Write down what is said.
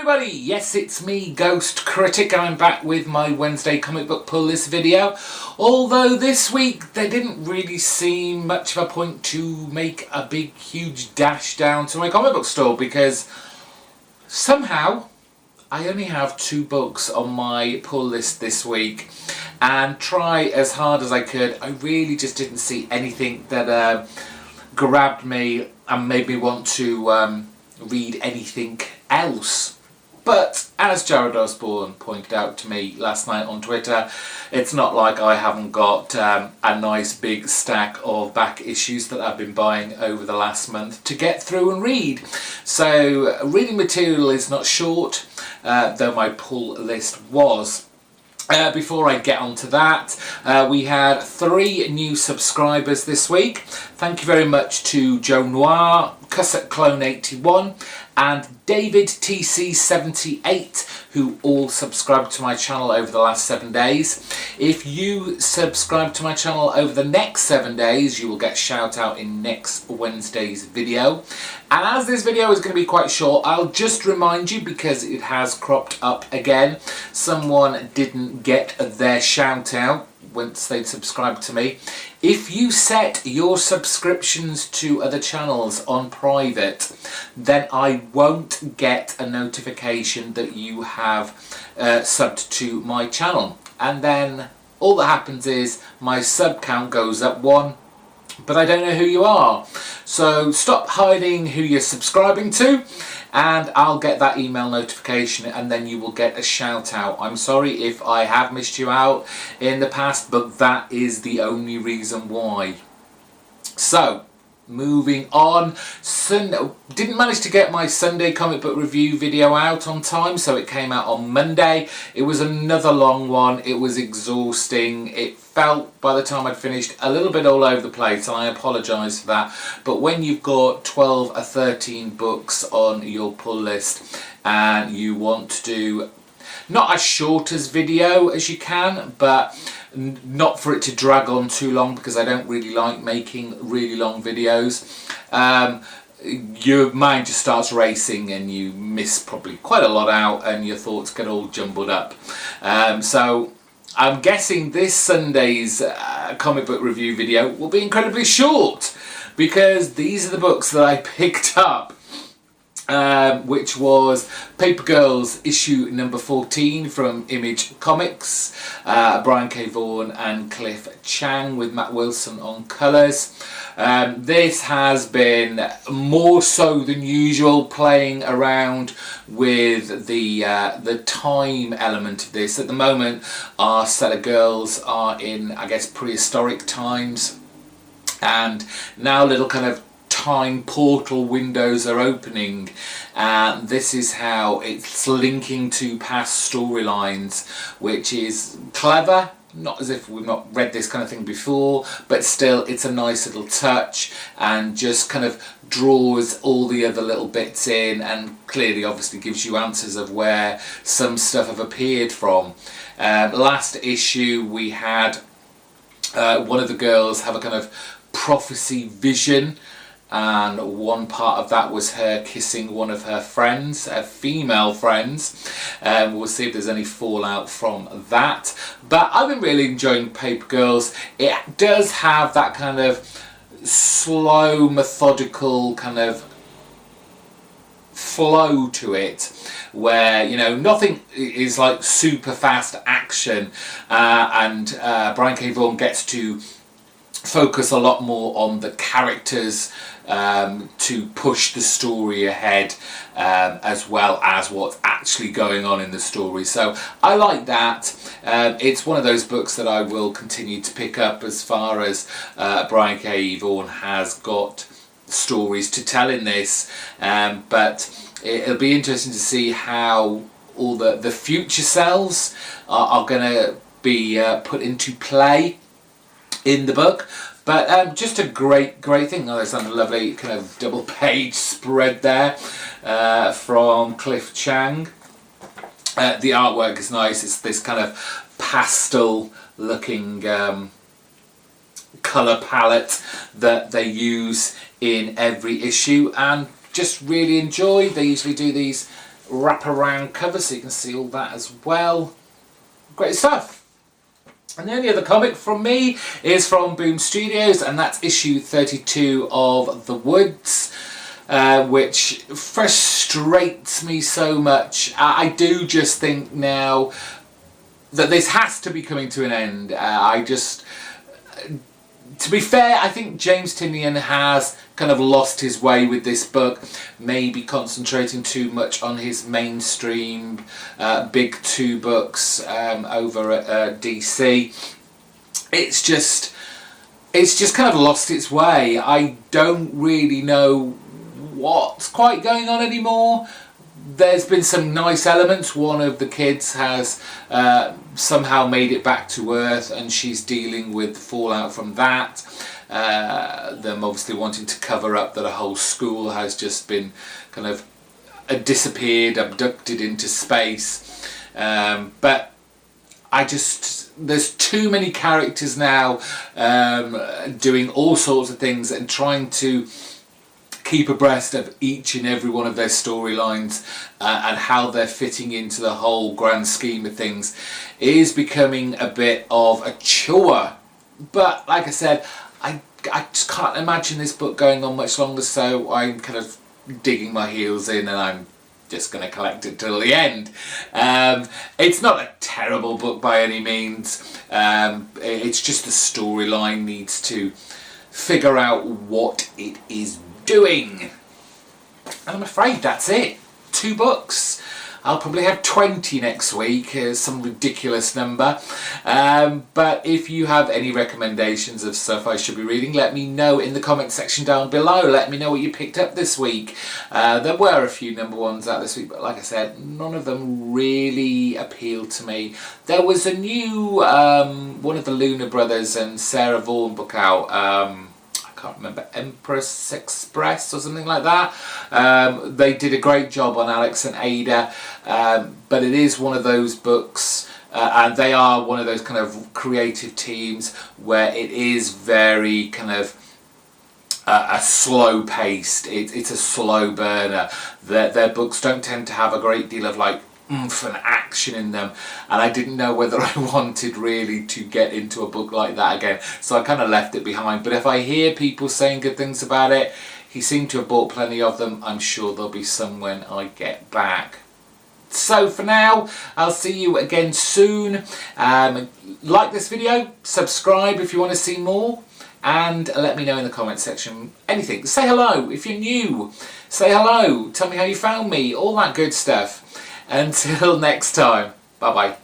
everybody, yes it's me, GhostCritic. I'm back with my Wednesday comic book pull list video. Although this week there didn't really seem much of a point to make a big huge dash down to my comic book store because somehow I only have 2 books on my pull list this week, and try as hard as I could, I really just didn't see anything that grabbed me and made me want to read anything else. But as Jared Osborne pointed out to me last night on Twitter, it's not like I haven't got a nice big stack of back issues that I've been buying over the last month to get through and read. So reading material is not short, though my pull list was. Before I get on to that, we had 3 new subscribers this week. Thank you very much to Joe Noir, Cusset Clone 81 and David TC78, who all subscribed to my channel over the last 7 days. If you subscribe to my channel over the next 7 days, you will get a shout out in next Wednesday's video. And as this video is going to be quite short, I'll just remind you, because it has cropped up again, someone didn't get their shout out once they'd subscribed to me. If you set your subscriptions to other channels on private, then I won't get a notification that you have subbed to my channel. And then all that happens is my sub count goes up 1, but I don't know who you are. So stop hiding who you're subscribing to, and I'll get that email notification, and then you will get a shout out. I'm sorry if I have missed you out in the past, but that is the only reason why. So moving on, didn't manage to get my Sunday comic book review video out on time, so it came out on Monday. It was another long one. It was exhausting. It felt, by the time I'd finished, a little bit all over the place, and I apologise for that. But when you've got 12 or 13 books on your pull list and you want to do not as short as video as you can, but not for it to drag on too long, because I don't really like making really long videos, your mind just starts racing and you miss probably quite a lot out and your thoughts get all jumbled up. So I'm guessing this Sunday's comic book review video will be incredibly short, because these are the books that I picked up, which was Paper Girls issue number 14 from Image Comics, Brian K. Vaughan and Cliff Chang, with Matt Wilson on colours. This has been more so than usual playing around with the time element of this. At the moment, our set of girls are in, I guess, prehistoric times, and now little kind of time portal windows are opening, and this is how it's linking to past storylines, which is clever. Not as if we've not read this kind of thing before, but still it's a nice little touch and just kind of draws all the other little bits in, and clearly obviously gives you answers of where some stuff have appeared from. Last issue we had one of the girls have a kind of prophecy vision, and one part of that was her kissing one of her friends, her female friends. We'll see if there's any fallout from that. But I've been really enjoying Paper Girls. It does have that kind of slow, methodical kind of flow to it, where, you know, nothing is like super fast action, and Brian K. Vaughan gets to focus a lot more on the characters to push the story ahead, as well as what's actually going on in the story. So I like that. It's one of those books that I will continue to pick up, as far as Brian K. Vaughan has got stories to tell in this, but it'll be interesting to see how all the future selves are going to be put into play in the book. But just a great thing. Oh, there's a lovely kind of double page spread there from Cliff Chang. The artwork is nice. It's this kind of pastel looking colour palette that they use in every issue, and just really enjoy. They usually do these wraparound cover so you can see all that as well. Great stuff. And the only other comic from me is from Boom Studios, and that's issue 32 of The Woods, which frustrates me so much. I do just think now that this has to be coming to an end. To be fair, I think James Tynion has kind of lost his way with this book, maybe concentrating too much on his mainstream big two books over at DC. It's just kind of lost its way. I don't really know what's quite going on anymore. There's been some nice elements. One of the kids has somehow made it back to Earth, and she's dealing with the fallout from that. Them obviously wanting to cover up that a whole school has just been kind of disappeared, abducted into space. But there's too many characters now doing all sorts of things and trying to keep abreast of each and every one of their storylines and how they're fitting into the whole grand scheme of things is becoming a bit of a chore. But like I said, I just can't imagine this book going on much longer, so I'm kind of digging my heels in and I'm just going to collect it till the end. It's not a terrible book by any means. It's just the storyline needs to figure out what it is doing. And I'm afraid that's it. 2 books. I'll probably have 20 next week, some ridiculous number. But if you have any recommendations of stuff I should be reading, let me know in the comment section down below. Let me know what you picked up this week. There were a few number ones out this week, but like I said, none of them really appealed to me. There was a new one of the Luna Brothers and Sarah Vaughan book out. I can't remember, Empress Express or something like that. They did a great job on Alex and Ada, but it is one of those books, and they are one of those kind of creative teams where it is very kind of a slow paced. It's a slow burner. Their books don't tend to have a great deal of like oomph and action in them, and I didn't know whether I wanted really to get into a book like that again, so I kind of left it behind. But if I hear people saying good things about it, he seemed to have bought plenty of them, I'm sure there'll be some when I get back. So for now, I'll see you again soon. Like this video, subscribe if you want to see more, and let me know in the comment section anything. Say hello if you're new. Say hello, tell me how you found me, all that good stuff. Until next time, bye bye.